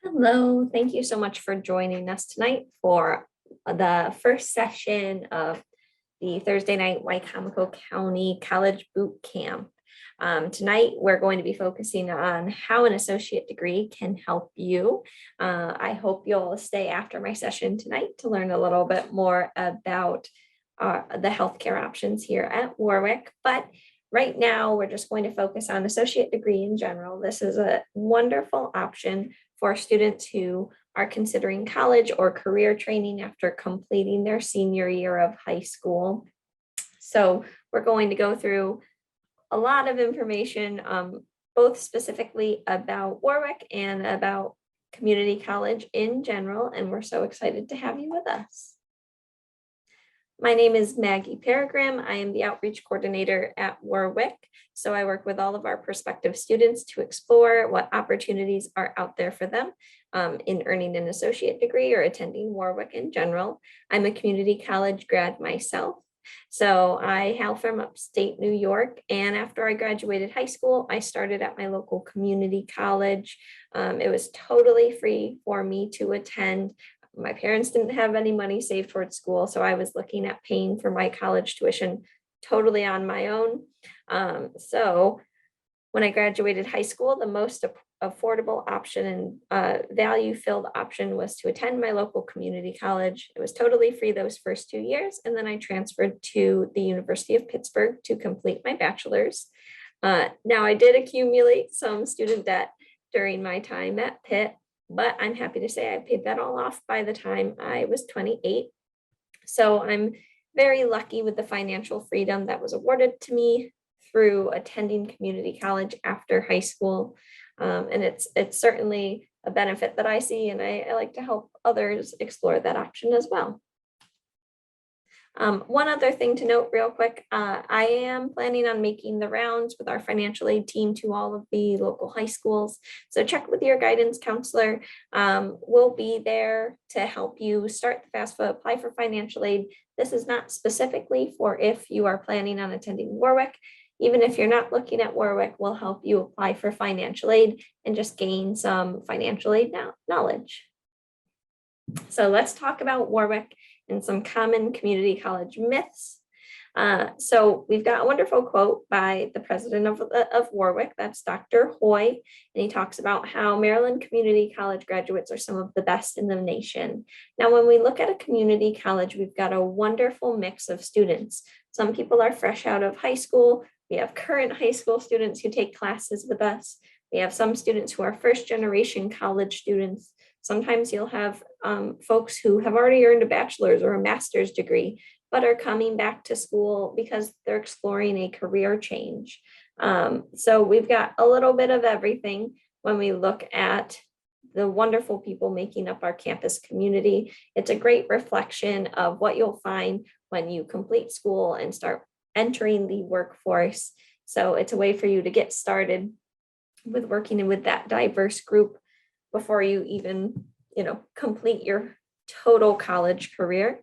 Hello, thank you so much for joining us tonight for the first session of the Thursday night Wycomico County College Boot Camp. Tonight, we're going to be focusing on how an associate degree can help you. I hope you'll stay after my session tonight to learn a little bit more about the healthcare options here at Warwick. But right now, we're just going to focus on associate degree in general. This is a wonderful option for students who are considering college or career training after completing their senior year of high school. So we're going to go through a lot of information, both specifically about Warwick and about community college in general, and we're so excited to have you with us. My name is Maggie Peregrine. I am the outreach coordinator at Warwick. So I work with all of our prospective students to explore what opportunities are out there for them in earning an associate degree or attending Warwick in general. I'm a community college grad myself. So I hail from upstate New York, and after I graduated high school, I started at my local community college. It was totally free for me to attend. My parents didn't have any money saved towards school, so I was looking at paying for my college tuition totally on my own. So when I graduated high school, the most affordable option and value-filled option was to attend my local community college. It was totally free those first 2 years, and then I transferred to the University of Pittsburgh to complete my bachelor's. Now I did accumulate some student debt during my time at Pitt, but I'm happy to say I paid that all off by the time I was 28. So I'm very lucky with the financial freedom that was awarded to me through attending community college after high school. And it's certainly a benefit that I see, and I like to help others explore that option as well. One other thing to note real quick, I am planning on making the rounds with our financial aid team to all of the local high schools. So check with your guidance counselor. We'll be there to help you start the FAFSA, apply for financial aid. This is not specifically for if you are planning on attending Warwick. Even if you're not looking at Warwick, we'll help you apply for financial aid and just gain some financial aid knowledge. So let's talk about Warwick and some common community college myths. So we've got a wonderful quote by the president of Warwick, that's Dr. Hoy, and he talks about how Maryland community college graduates are some of the best in the nation. Now, when we look at a community college, we've got a wonderful mix of students. Some people are fresh out of high school. We have current high school students who take classes with us. We have some students who are first generation college students. Sometimes you'll have folks who have already earned a bachelor's or a master's degree, but are coming back to school because they're exploring a career change. So we've got a little bit of everything when we look at the wonderful people making up our campus community. It's a great reflection of what you'll find when you complete school and start entering the workforce. So it's a way for you to get started with working with that diverse group before you even, complete your total college career.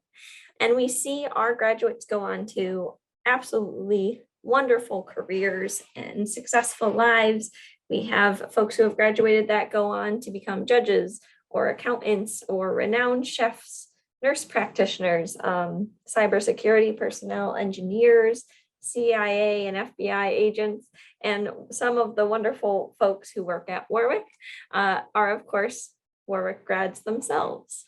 And we see our graduates go on to absolutely wonderful careers and successful lives. We have folks who have graduated that go on to become judges or accountants or renowned chefs, nurse practitioners, cybersecurity personnel, engineers, CIA and FBI agents, and some of the wonderful folks who work at Warwick are, of course, Warwick grads themselves.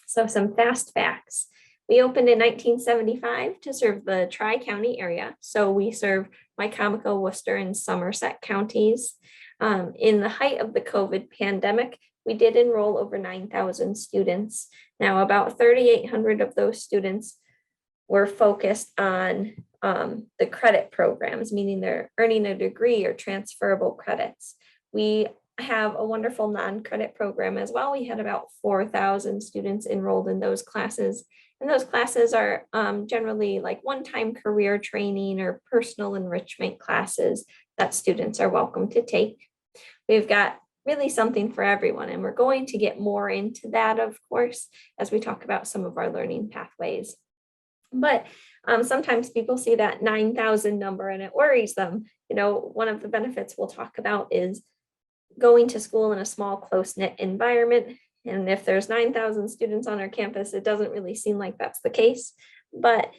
So some fast facts. We opened in 1975 to serve the Tri-County area. So we serve Wycomico, Worcester, and Somerset counties. In the height of the COVID pandemic, we did enroll over 9,000 students. Now, about 3,800 of those students were focused on the credit programs, meaning they're earning a degree or transferable credits. We have a wonderful non-credit program as well. We had about 4,000 students enrolled in those classes. And those classes are generally like one-time career training or personal enrichment classes that students are welcome to take. We've got really something for everyone, and we're going to get more into that, of course, as we talk about some of our learning pathways. But sometimes people see that 9,000 number and it worries them. One of the benefits we'll talk about is going to school in a small, close-knit environment. And if there's 9,000 students on our campus, it doesn't really seem like that's the case. But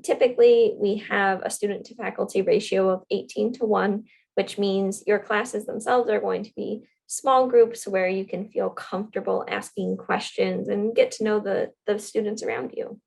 typically, we have a student to faculty ratio of 18:1, which means your classes themselves are going to be small groups where you can feel comfortable asking questions and get to know the students around you.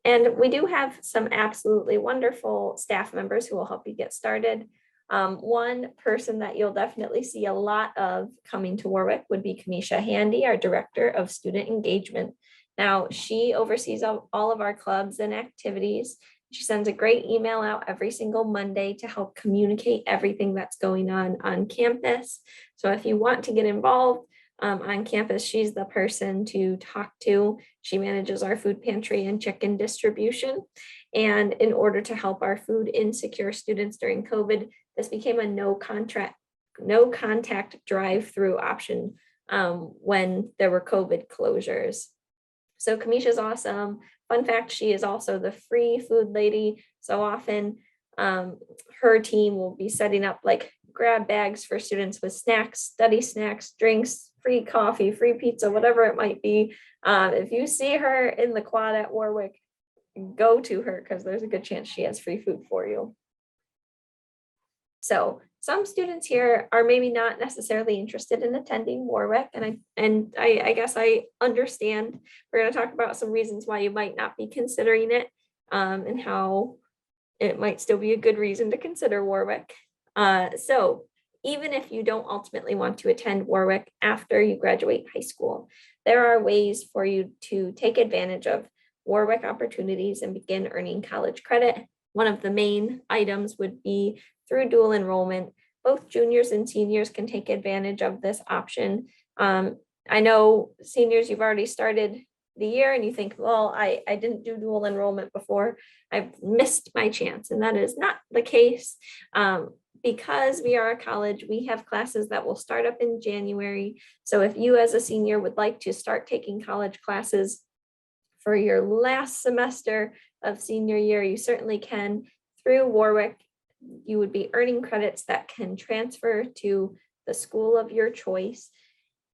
And we do have some absolutely wonderful staff members who will help you get started. One person that you'll definitely see a lot of coming to Warwick would be Kamisha Handy, our Director of Student Engagement. Now, she oversees all of our clubs and activities. She sends a great email out every single Monday to help communicate everything that's going on campus. So if you want to get involved on campus, she's the person to talk to. She manages our food pantry and chicken distribution. And in order to help our food insecure students during COVID, this became a no contact drive-through option when there were COVID closures. So Kamisha's awesome. Fun fact, she is also the free food lady. So often her team will be setting up like grab bags for students with snacks, study snacks, drinks, free coffee, free pizza, whatever it might be. If you see her in the quad at Warwick, go to her because there's a good chance she has free food for you. So some students here are maybe not necessarily interested in attending Warwick, and I guess I understand. We're going to talk about some reasons why you might not be considering it, and how it might still be a good reason to consider Warwick. So even if you don't ultimately want to attend Warwick after you graduate high school, there are ways for you to take advantage of Warwick opportunities and begin earning college credit. One of the main items would be through dual enrollment. Both juniors and seniors can take advantage of this option. I know seniors, you've already started the year and you think, well, I didn't do dual enrollment before, I've missed my chance. And that is not the case. Because we are a college, we have classes that will start up in January. So if you as a senior would like to start taking college classes for your last semester of senior year, you certainly can. Through Warwick, you would be earning credits that can transfer to the school of your choice.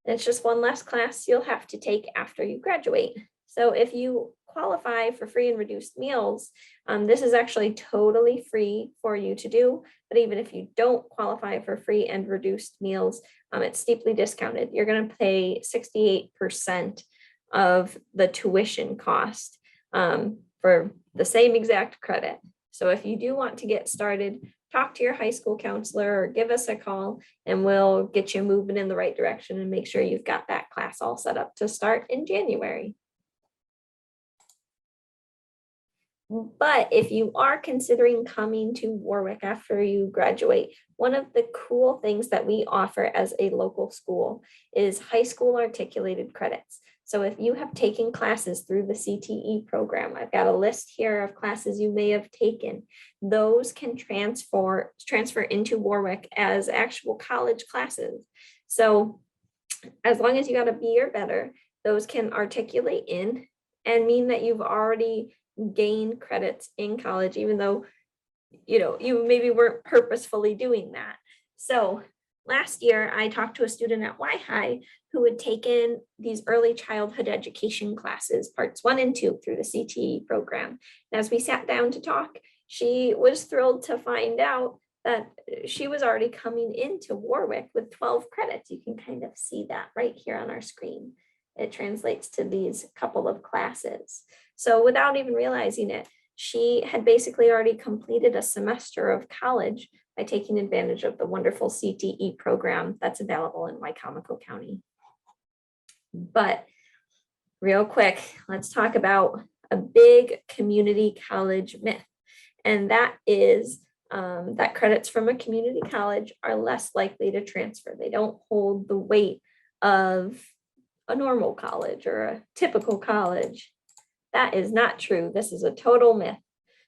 And it's just one less class you'll have to take after you graduate. So if you qualify for free and reduced meals, this is actually totally free for you to do. But even if you don't qualify for free and reduced meals, it's steeply discounted. You're going to pay 68% of the tuition cost for the same exact credit. So if you do want to get started, talk to your high school counselor or give us a call and we'll get you moving in the right direction and make sure you've got that class all set up to start in January. But if you are considering coming to Warwick after you graduate, one of the cool things that we offer as a local school is high school articulated credits. So if you have taken classes through the CTE program, I've got a list here of classes you may have taken. Those can transfer into Warwick as actual college classes. So as long as you got a B or better, those can articulate in and mean that you've already gained credits in college, even though you maybe weren't purposefully doing that. So last year, I talked to a student at Y-High who had taken these early childhood education classes, parts 1 and 2 through the CTE program. And as we sat down to talk, she was thrilled to find out that she was already coming into Warwick with 12 credits. You can kind of see that right here on our screen. It translates to these couple of classes. So without even realizing it, she had basically already completed a semester of college by taking advantage of the wonderful CTE program that's available in Wycomico County. But real quick, let's talk about a big community college myth. And that is that credits from a community college are less likely to transfer. They don't hold the weight of a normal college or a typical college. That is not true. This is a total myth.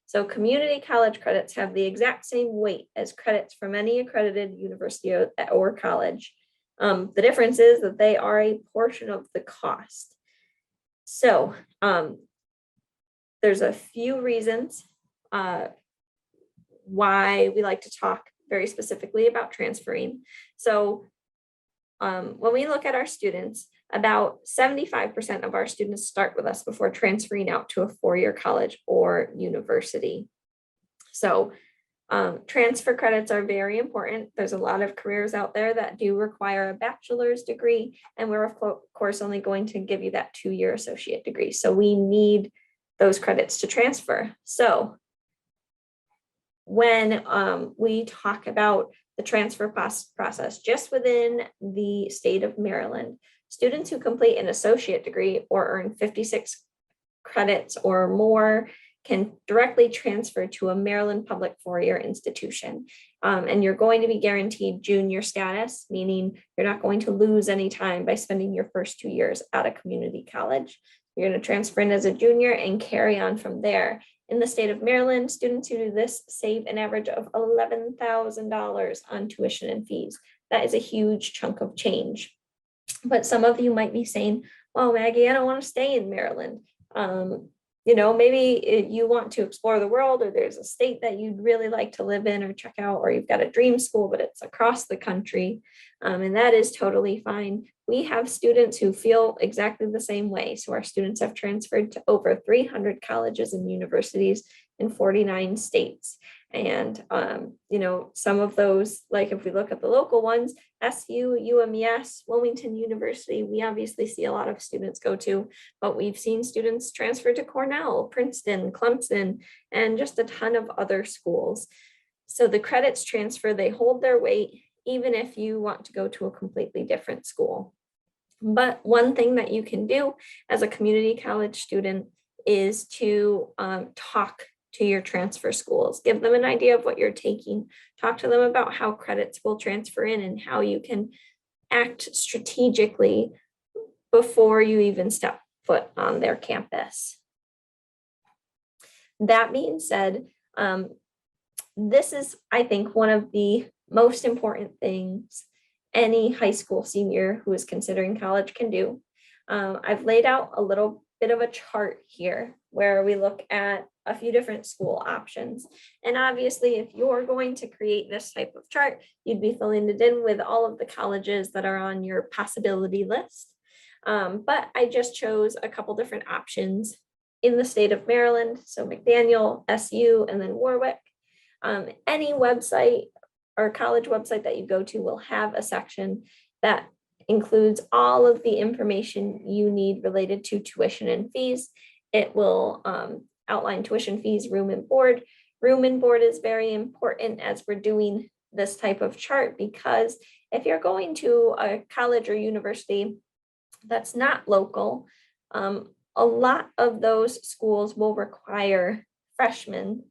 So community college credits have the exact same weight as credits from any accredited university or college. The difference is that they are a portion of the cost. So there's a few reasons why we like to talk very specifically about transferring. So when we look at our students, about 75% of our students start with us before transferring out to a four-year college or university. So transfer credits are very important. There's a lot of careers out there that do require a bachelor's degree, and we're of course only going to give you that 2-year associate degree. So we need those credits to transfer. So when we talk about the transfer process just within the state of Maryland, students who complete an associate degree or earn 56 credits or more can directly transfer to a Maryland public four-year institution. And you're going to be guaranteed junior status, meaning you're not going to lose any time by spending your first 2 years at a community college. You're going to transfer in as a junior and carry on from there. In the state of Maryland, students who do this save an average of $11,000 on tuition and fees. That is a huge chunk of change. But some of you might be saying, well, Maggie, I don't want to stay in Maryland. Maybe you want to explore the world, or there's a state that you'd really like to live in or check out, or you've got a dream school, but it's across the country. And that is totally fine. We have students who feel exactly the same way. So our students have transferred to over 300 colleges and universities in 49 states. And, some of those, like if we look at the local ones, SU, UMES, Wilmington University, we obviously see a lot of students go to, but we've seen students transfer to Cornell, Princeton, Clemson, and just a ton of other schools. So the credits transfer, they hold their weight, even if you want to go to a completely different school. But one thing that you can do as a community college student is to talk to your transfer schools, give them an idea of what you're taking, talk to them about how credits will transfer in and how you can act strategically before you even step foot on their campus. That being said, this is, I think, one of the most important things any high school senior who is considering college can do. I've laid out a little bit of a chart here where we look at a few different school options. And obviously, if you're going to create this type of chart, you'd be filling it in with all of the colleges that are on your possibility list. But I just chose a couple different options in the state of Maryland. So McDaniel, SU, and then Warwick. Any website or college website that you go to will have a section that includes all of the information you need related to tuition and fees. It will outline tuition fees, room and board. Room and board is very important as we're doing this type of chart, because if you're going to a college or university that's not local, a lot of those schools will require freshmen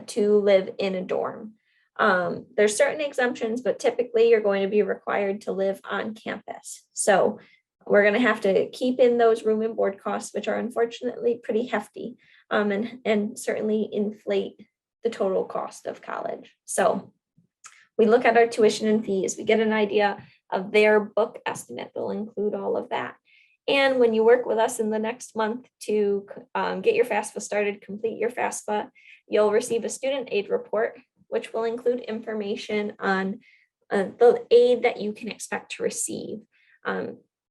to live in a dorm. There's certain exemptions, but typically you're going to be required to live on campus. So we're going to have to keep in those room and board costs, which are unfortunately pretty hefty, and certainly inflate the total cost of college. So we look at our tuition and fees, we get an idea of their book estimate. They'll include all of that. And when you work with us in the next month to get your FAFSA started, complete your FAFSA, you'll receive a student aid report, which will include information on the aid that you can expect to receive.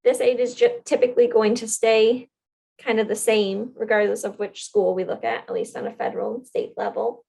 This aid is typically going to stay kind of the same regardless of which school we look at least on a federal and state level.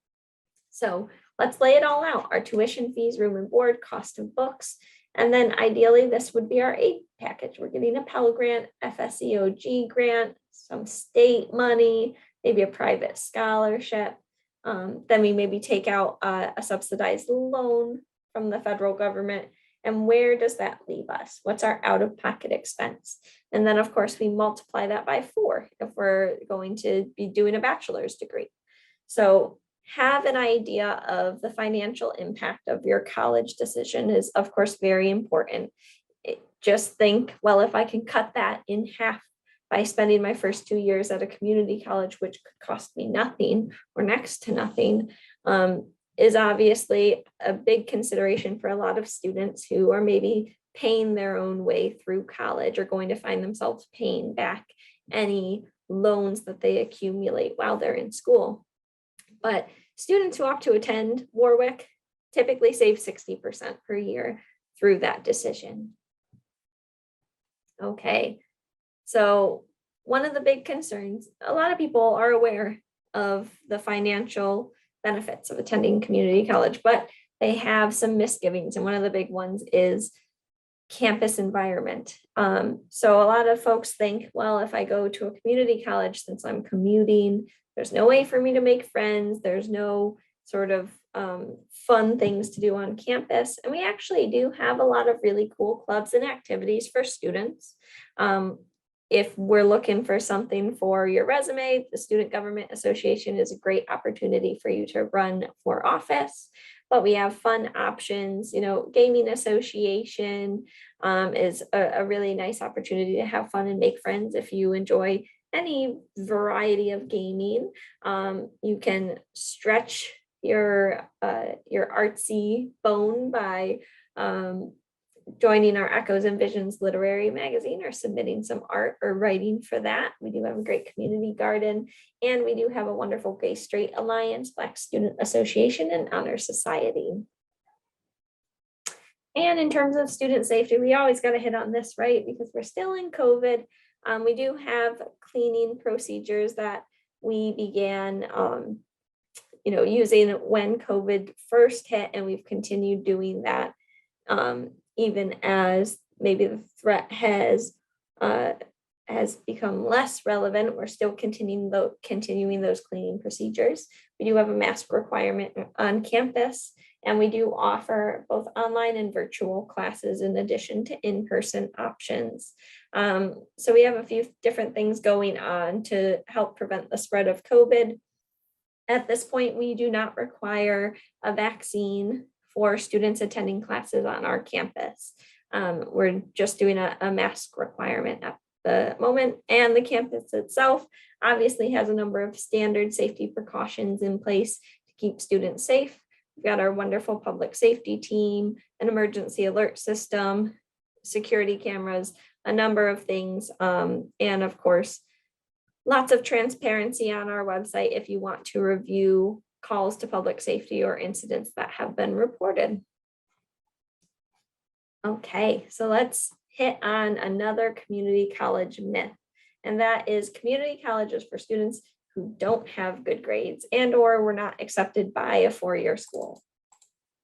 So let's lay it all out: our tuition fees, room and board, cost of books, and then ideally this would be our aid package. We're getting a Pell Grant, FSEOG grant, some state money, maybe a private scholarship. Then we maybe take out a subsidized loan from the federal government. And where does that leave us? What's our out-of-pocket expense? And then, of course, we multiply that by 4 if we're going to be doing a bachelor's degree. So have an idea of the financial impact of your college decision is, of course, very important. Just think, well, if I can cut that in half by spending my first 2 years at a community college, which could cost me nothing or next to nothing, is obviously a big consideration for a lot of students who are maybe paying their own way through college or going to find themselves paying back any loans that they accumulate while they're in school. But students who opt to attend Warwick typically save 60% per year through that decision. Okay, so one of the big concerns, a lot of people are aware of the financial benefits of attending community college, but they have some misgivings. And one of the big ones is campus environment. So a lot of folks think, well, if I go to a community college, since I'm commuting, there's no way for me to make friends. There's no sort of fun things to do on campus. And we actually do have a lot of really cool clubs and activities for students. If we're looking for something for your resume, the Student Government Association is a great opportunity for you to run for office. But we have fun options, gaming association is a really nice opportunity to have fun and make friends if you enjoy any variety of gaming. You can stretch your artsy bone by joining our Echoes and Visions literary magazine or submitting some art or writing for that. We do have a great community garden, and we do have a wonderful Gay Straight Alliance, Black Student Association, and Honor Society. And in terms of student safety, we always got to hit on this, right? Because we're still in COVID. We do have cleaning procedures that we began using when COVID first hit, and we've continued doing that even as maybe the threat has become less relevant. We're still continuing those cleaning procedures. We do have a mask requirement on campus, and we do offer both online and virtual classes in addition to in-person options. So we have a few different things going on to help prevent the spread of COVID. At this point, we do not require a vaccine for students attending classes on our campus. We're just doing a mask requirement at the moment, and the campus itself obviously has a number of standard safety precautions in place to keep students safe. We've got our wonderful public safety team, an emergency alert system, security cameras, a number of things, and of course, lots of transparency on our website if you want to review calls to public safety or incidents that have been reported. Okay, so let's hit on another community college myth, and that is community colleges for students who don't have good grades and or were not accepted by a four-year school.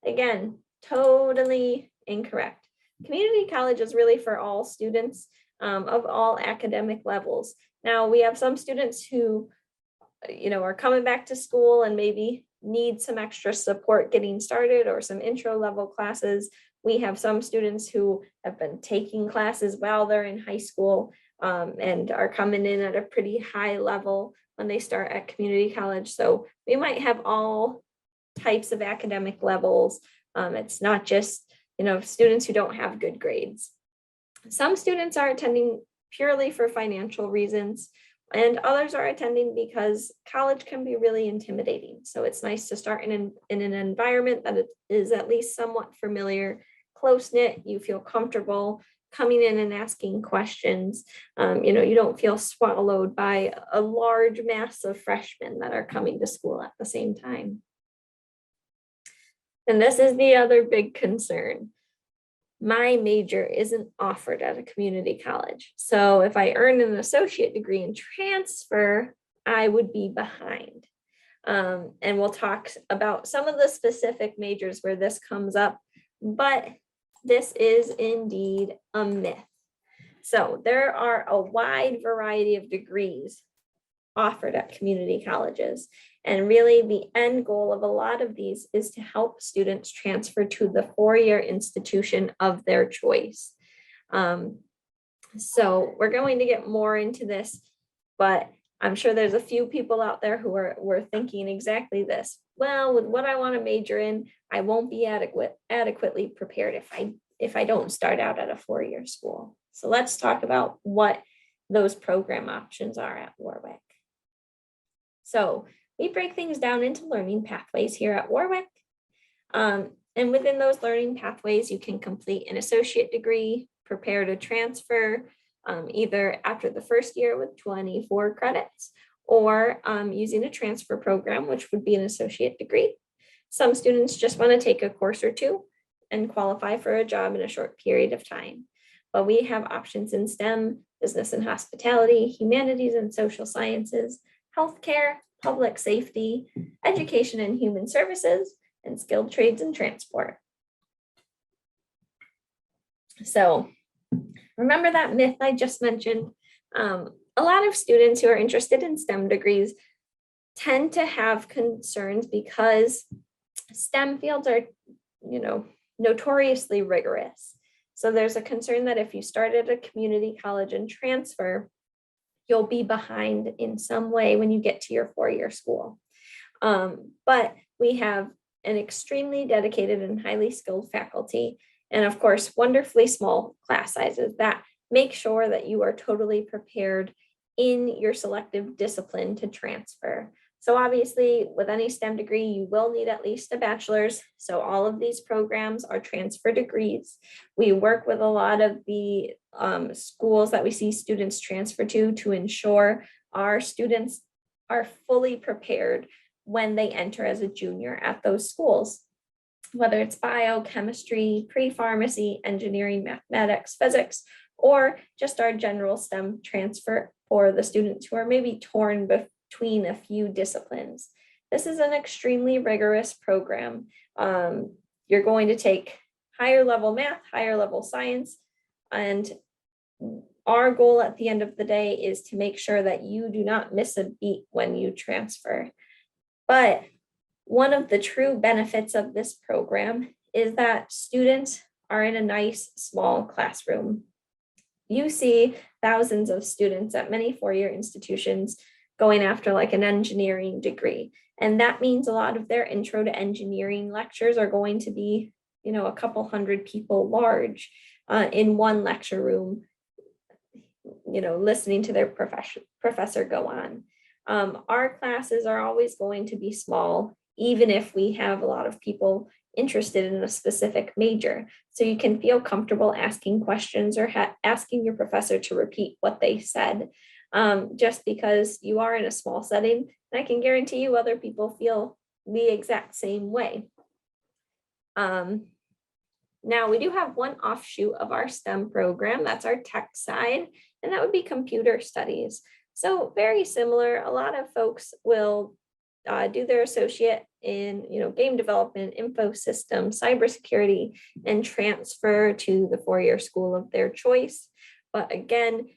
Again, totally incorrect. Community college is really for all students of all academic levels. Now, we have some students who are coming back to school and maybe need some extra support getting started or some intro level classes. We have some students who have been taking classes while they're in high school and are coming in at a pretty high level when they start at community college. So we might have all types of academic levels. It's not just, students who don't have good grades. Some students are attending purely for financial reasons, and others are attending because college can be really intimidating. So it's nice to start in an environment that is at least somewhat familiar, close-knit, you feel comfortable coming in and asking questions. You don't feel swallowed by a large mass of freshmen that are coming to school at the same time. And this is the other big concern. My major isn't offered at a community college. So if I earn an associate degree and transfer, I would be behind. And we'll talk about some of the specific majors where this comes up, but this is indeed a myth. So there are a wide variety of degrees offered at community colleges. And really the end goal of a lot of these is to help students transfer to the four-year institution of their choice. So we're going to get more into this, but I'm sure there's a few people out there who were thinking exactly this. Well, with what I want to major in, I won't be adequately prepared if I don't start out at a four-year school. So let's talk about what those program options are at Warwick. So we break things down into learning pathways here at Warwick. And within those learning pathways, you can complete an associate degree, prepare to transfer, either after the first year with 24 credits, or using a transfer program, which would be an associate degree. Some students just want to take a course or two and qualify for a job in a short period of time. But we have options in STEM, business and hospitality, humanities and social sciences, healthcare, public safety, education and human services, and skilled trades and transport. So remember that myth I just mentioned? A lot of students who are interested in STEM degrees tend to have concerns because STEM fields are, notoriously rigorous. So there's a concern that if you start at a community college and transfer, you'll be behind in some way when you get to your four-year school. But we have an extremely dedicated and highly skilled faculty, and of course, wonderfully small class sizes that make sure that you are totally prepared in your selective discipline to transfer. So obviously, with any STEM degree, you will need at least a bachelor's. So all of these programs are transfer degrees. We work with a lot of the schools that we see students transfer to ensure our students are fully prepared when they enter as a junior at those schools, whether it's biochemistry, pre-pharmacy, engineering, mathematics, physics, or just our general STEM transfer for the students who are maybe torn between a few disciplines. This is an extremely rigorous program. You're going to take higher level math, higher level science, and our goal at the end of the day is to make sure that you do not miss a beat when you transfer. But one of the true benefits of this program is that students are in a nice small classroom. You see thousands of students at many four-year institutions going after like an engineering degree. And that means a lot of their intro to engineering lectures are going to be, a couple hundred people large in one lecture room, listening to their professor go on. Our classes are always going to be small, even if we have a lot of people interested in a specific major. So you can feel comfortable asking questions or asking your professor to repeat what they said, just because you are in a small setting. And I can guarantee you other people feel the exact same way. Now we do have one offshoot of our STEM program, that's our tech side, and that would be computer studies. So very similar, a lot of folks will do their associate in game development, info systems, cybersecurity, and transfer to the four-year school of their choice. But again,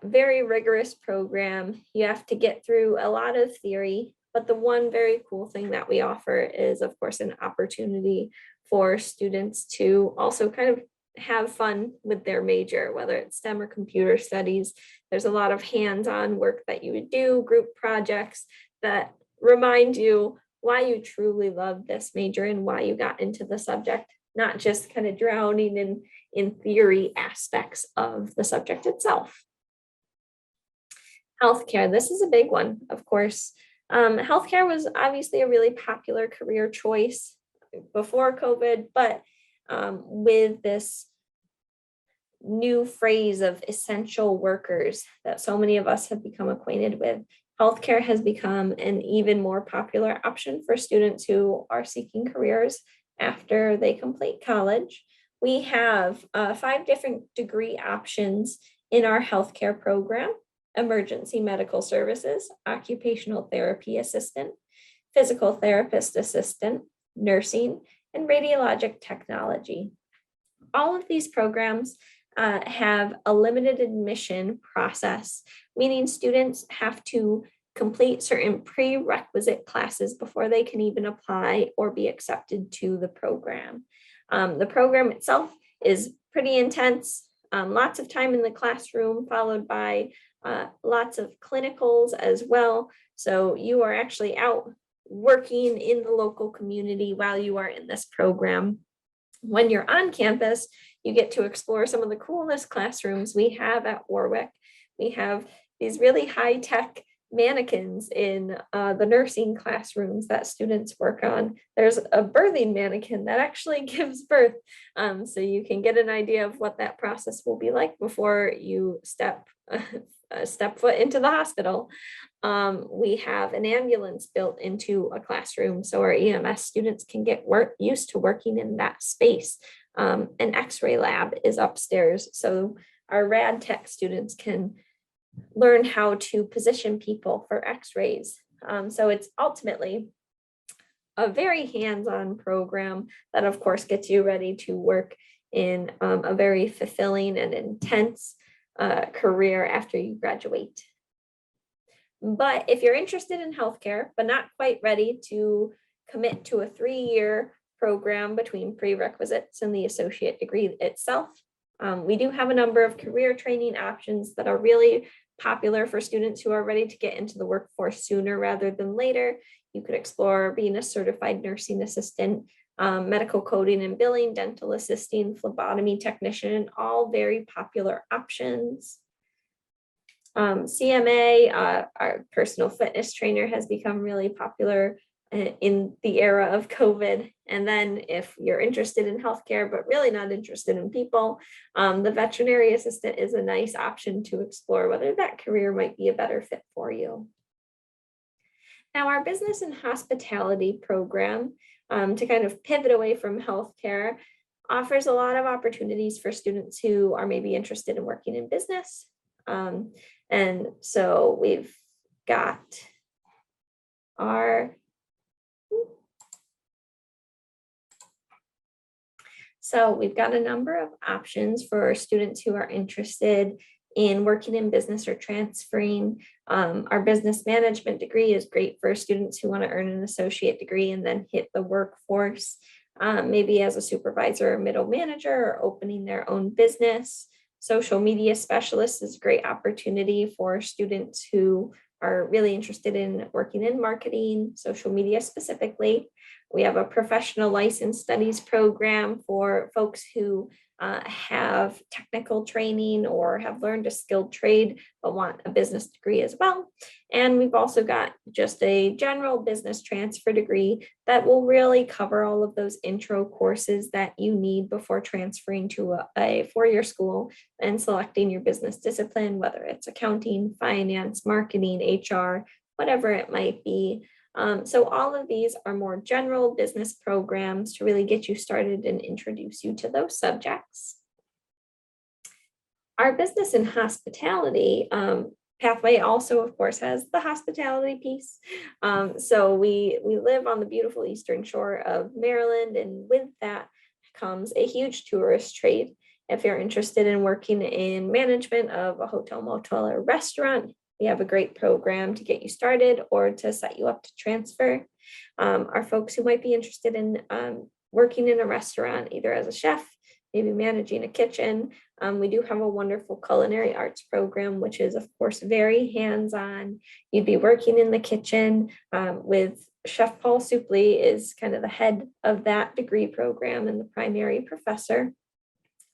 very rigorous program. You have to get through a lot of theory, but the one very cool thing that we offer is, of course, an opportunity for students to also kind of have fun with their major, whether it's STEM or computer studies. There's a lot of hands-on work that you would do, group projects that remind you why you truly love this major and why you got into the subject, not just kind of drowning in theory aspects of the subject itself. Healthcare, this is a big one, of course. Healthcare was obviously a really popular career choice before COVID, but with this new phrase of essential workers that so many of us have become acquainted with, healthcare has become an even more popular option for students who are seeking careers after they complete college. We have 5 different degree options in our healthcare program: emergency medical services, occupational therapy assistant, physical therapist assistant, nursing, and radiologic technology. All of these programs have a limited admission process, meaning students have to complete certain prerequisite classes before they can even apply or be accepted to the program. The program itself is pretty intense, lots of time in the classroom, followed by lots of clinicals as well. So you are actually out working in the local community while you are in this program. When you're on campus, you get to explore some of the coolest classrooms we have at Warwick. We have these really high-tech mannequins in the nursing classrooms that students work on. There's a birthing mannequin that actually gives birth, so you can get an idea of what that process will be like before you step step foot into the hospital. We have an ambulance built into a classroom so our EMS students can get used to working in that space. An X-ray lab is upstairs, so our rad tech students can learn how to position people for X-rays. So it's ultimately a very hands-on program that of course gets you ready to work in a very fulfilling and intense career after you graduate. But if you're interested in healthcare, but not quite ready to commit to a 3-year program between prerequisites and the associate degree itself, we do have a number of career training options that are really popular for students who are ready to get into the workforce sooner rather than later. You could explore being a certified nursing assistant, medical coding and billing, dental assisting, phlebotomy technician, all very popular options. CMA, our personal fitness trainer, has become really popular in the era of COVID. And then if you're interested in healthcare, but really not interested in people, the veterinary assistant is a nice option to explore whether that career might be a better fit for you. Now, our business and hospitality program, to kind of pivot away from healthcare, offers a lot of opportunities for students who are maybe interested in working in business. And so we've got a number of options for students who are interested in working in business or transferring. Our business management degree is great for students who want to earn an associate degree and then hit the workforce, maybe as a supervisor or middle manager or opening their own business. Social media specialist is a great opportunity for students who are really interested in working in marketing, social media specifically. We have a professional license studies program for folks who have technical training or have learned a skilled trade but want a business degree as well. And we've also got just a general business transfer degree that will really cover all of those intro courses that you need before transferring to a 4-year school and selecting your business discipline, whether it's accounting, finance, marketing, HR, whatever it might be. So all of these are more general business programs to really get you started and introduce you to those subjects. Our business and hospitality pathway also, of course, has the hospitality piece. So we live on the beautiful Eastern Shore of Maryland, and with that comes a huge tourist trade. If you're interested in working in management of a hotel, motel, or restaurant, we have a great program to get you started or to set you up to transfer. Our folks who might be interested in working in a restaurant, either as a chef, maybe managing a kitchen, we do have a wonderful culinary arts program, which is, of course, very hands-on. You'd be working in the kitchen with Chef Paul Supley is kind of the head of that degree program and the primary professor.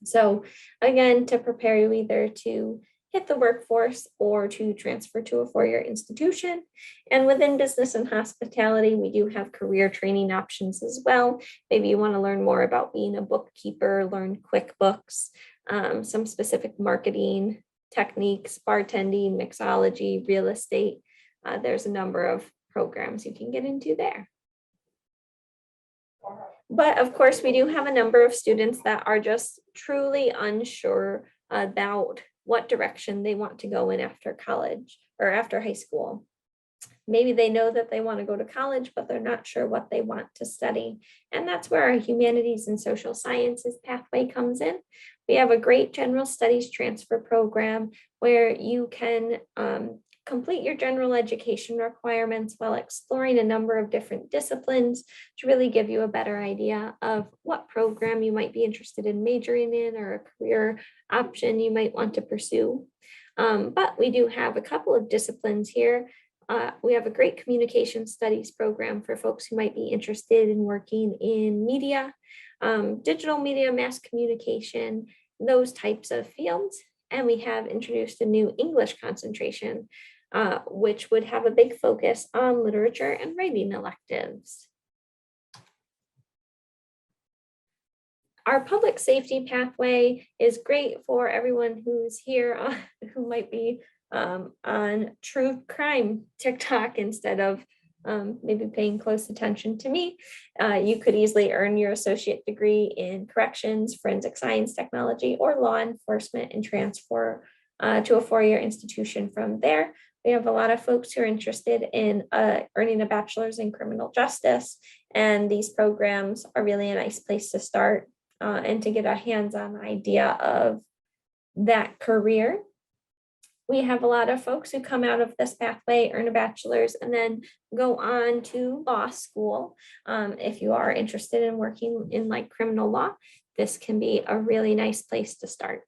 So again, to prepare you either to hit the workforce or to transfer to a 4-year institution. And within business and hospitality, we do have career training options as well. Maybe you want to learn more about being a bookkeeper, learn QuickBooks, some specific marketing techniques, bartending, mixology, real estate. There's a number of programs you can get into there. But of course, we do have a number of students that are just truly unsure about what direction they want to go in after college or after high school. Maybe they know that they want to go to college, but they're not sure what they want to study. And that's where our humanities and social sciences pathway comes in. We have a great general studies transfer program where you can complete your general education requirements while exploring a number of different disciplines to really give you a better idea of what program you might be interested in majoring in or a career option you might want to pursue. But we do have a couple of disciplines here. We have a great communication studies program for folks who might be interested in working in media, digital media, mass communication, those types of fields. And we have introduced a new English concentration, which would have a big focus on literature and writing electives. Our public safety pathway is great for everyone who's here who might be on true crime TikTok instead of maybe paying close attention to me. You could easily earn your associate degree in corrections, forensic science, technology, or law enforcement and transfer to a four-year institution from there. We have a lot of folks who are interested in earning a bachelor's in criminal justice, and these programs are really a nice place to start and to get a hands-on idea of that career. We have a lot of folks who come out of this pathway, earn a bachelor's, and then go on to law school. If you are interested in working in like criminal law, this can be a really nice place to start.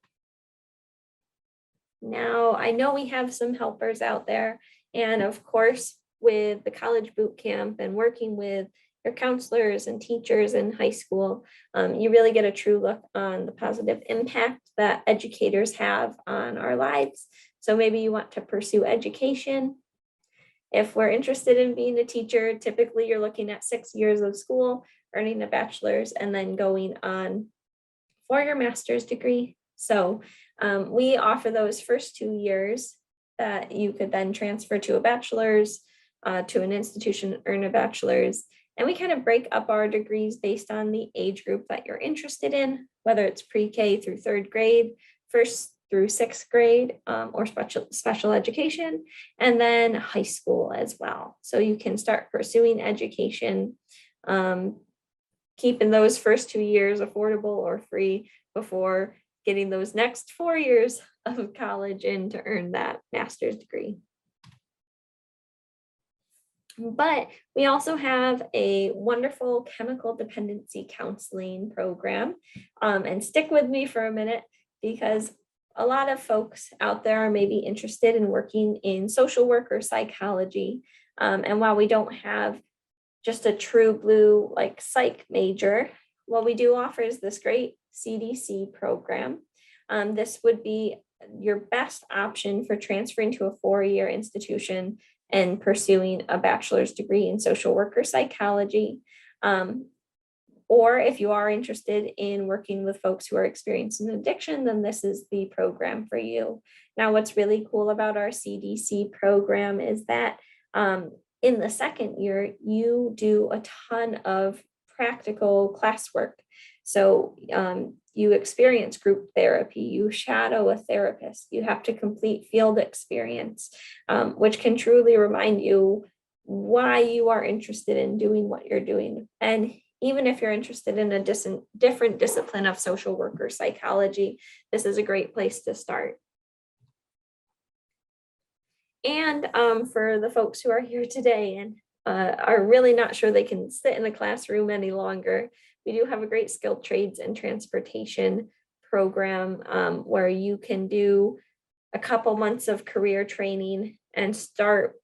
Now, I know we have some helpers out there, and of course, with the college boot camp and working with your counselors and teachers in high school, you really get a true look on the positive impact that educators have on our lives. So maybe you want to pursue education. If we're interested in being a teacher, typically you're looking at 6 years of school, earning a bachelor's, and then going on for your master's degree. So we offer those first 2 years that you could then transfer to a bachelor's, to an institution, earn a bachelor's. And we kind of break up our degrees based on the age group that you're interested in, whether it's pre-K through third grade, first through sixth grade, or special education, and then high school as well. So you can start pursuing education, keeping those first 2 years affordable or free before getting those next 4 years of college in to earn that master's degree. But we also have a wonderful chemical dependency counseling program. And stick with me for a minute, because a lot of folks out there are maybe interested in working in social work or psychology. And while we don't have just a true blue like psych major, what we do offer is this great CDC program. This would be your best option for transferring to a four-year institution and pursuing a bachelor's degree in social work or psychology. Or if you are interested in working with folks who are experiencing addiction, then this is the program for you. Now, what's really cool about our CDC program is that in the second year, you do a ton of practical classwork. So you experience group therapy, you shadow a therapist, you have to complete field experience, which can truly remind you why you are interested in doing what you're doing. And even if you're interested in a different discipline of social work or psychology, this is a great place to start. And for the folks who are here today and are really not sure they can sit in a classroom any longer, we do have a great skilled trades and transportation program where you can do a couple months of career training and start,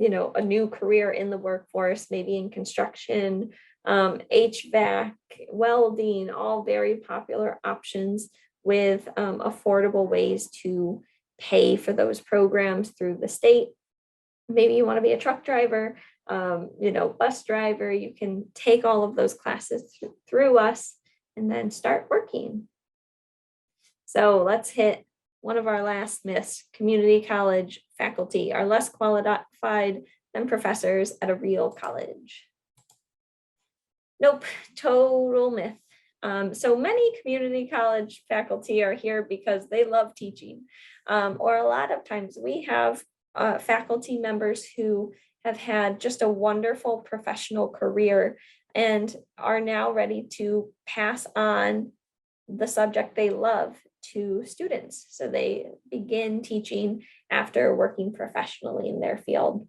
a new career in the workforce, maybe in construction, HVAC, welding, all very popular options with affordable ways to pay for those programs through the state. Maybe you want to be a truck driver, bus driver. You can take all of those classes through us and then start working. So let's hit one of our last myths. Community college faculty are less qualified than professors at a real college. Nope, total myth. So many community college faculty are here because they love teaching, or a lot of times we have faculty members who have had just a wonderful professional career and are now ready to pass on the subject they love to students. So they begin teaching after working professionally in their field.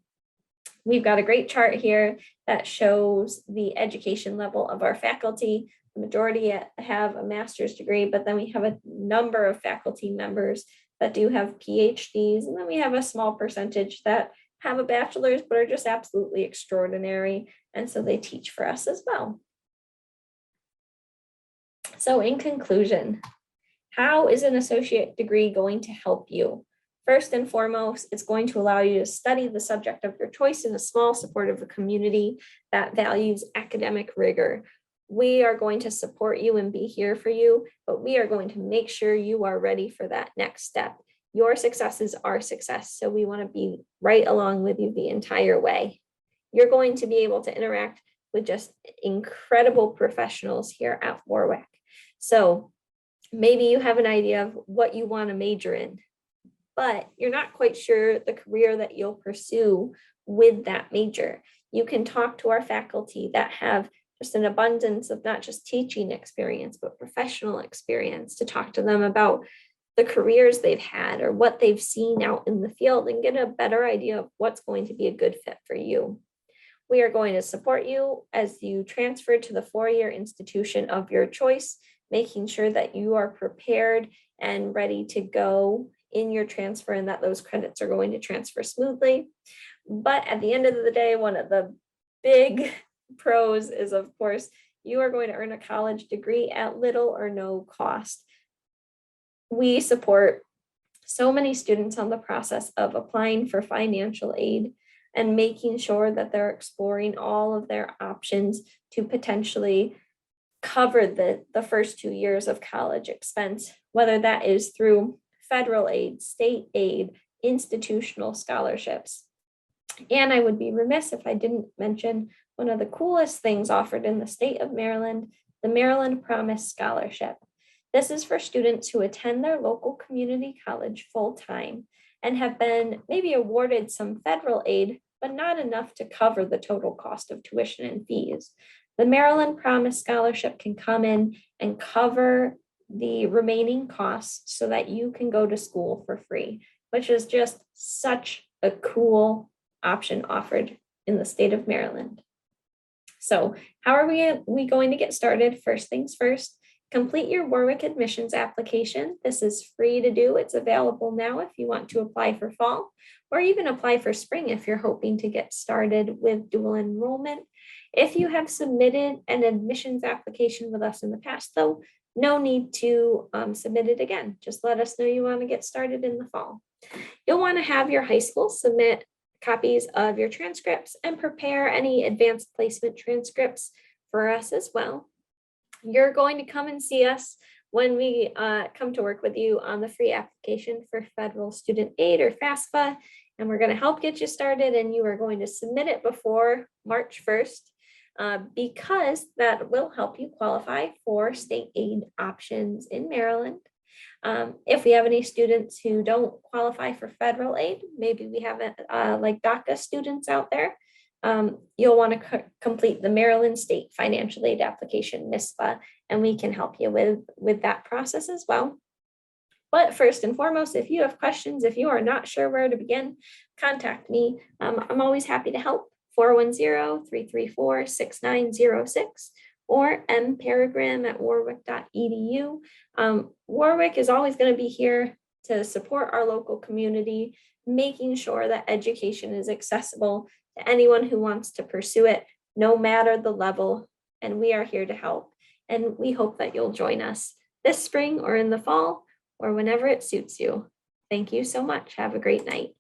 We've got a great chart here that shows the education level of our faculty. The majority have a master's degree, but then we have a number of faculty members that do have PhDs, and then we have a small percentage that have a bachelor's but are just absolutely extraordinary, and so they teach for us as well. So in conclusion, how is an associate degree going to help you? First and foremost, it's going to allow you to study the subject of your choice in a small, supportive community that values academic rigor. We are going to support you and be here for you, but we are going to make sure you are ready for that next step. Your success is our success. So we want to be right along with you the entire way. You're going to be able to interact with just incredible professionals here at Warwick. So maybe you have an idea of what you want to major in, but you're not quite sure the career that you'll pursue with that major. You can talk to our faculty that have just an abundance of not just teaching experience, but professional experience, to talk to them about the careers they've had or what they've seen out in the field and get a better idea of what's going to be a good fit for you. We are going to support you as you transfer to the four-year institution of your choice, making sure that you are prepared and ready to go in your transfer and that those credits are going to transfer smoothly. But at the end of the day, one of the big pros is, of course, you are going to earn a college degree at little or no cost. We support so many students on the process of applying for financial aid and making sure that they're exploring all of their options to potentially cover the first 2 years of college expense, whether that is through federal aid, state aid, institutional scholarships. And I would be remiss if I didn't mention one of the coolest things offered in the state of Maryland, the Maryland Promise Scholarship. This is for students who attend their local community college full-time and have been maybe awarded some federal aid, but not enough to cover the total cost of tuition and fees. The Maryland Promise Scholarship can come in and cover the remaining costs so that you can go to school for free, which is just such a cool option offered in the state of Maryland. So how are we going to get started? First things first, complete your Warwick admissions application. This is free to do. It's available now if you want to apply for fall, or even apply for spring if you're hoping to get started with dual enrollment. If you have submitted an admissions application with us in the past, though, no need to submit it again. Just let us know you want to get started in the fall. You'll want to have your high school submit copies of your transcripts and prepare any advanced placement transcripts for us as well. You're going to come and see us when we come to work with you on the free application for federal student aid or FAFSA, and we're going to help get you started, and you are going to submit it before March 1st because that will help you qualify for state aid options in Maryland. If we have any students who don't qualify for federal aid, maybe we have like DACA students out there, you'll want to complete the Maryland State Financial Aid Application, MISPA, and we can help you with that process as well. But first and foremost, if you have questions, if you are not sure where to begin, contact me. I'm always happy to help. 410-334-6906 or mperegrine@warwick.edu. Warwick is always going to be here to support our local community, making sure that education is accessible to anyone who wants to pursue it, no matter the level, and we are here to help. And we hope that you'll join us this spring or in the fall or whenever it suits you. Thank you so much. Have a great night.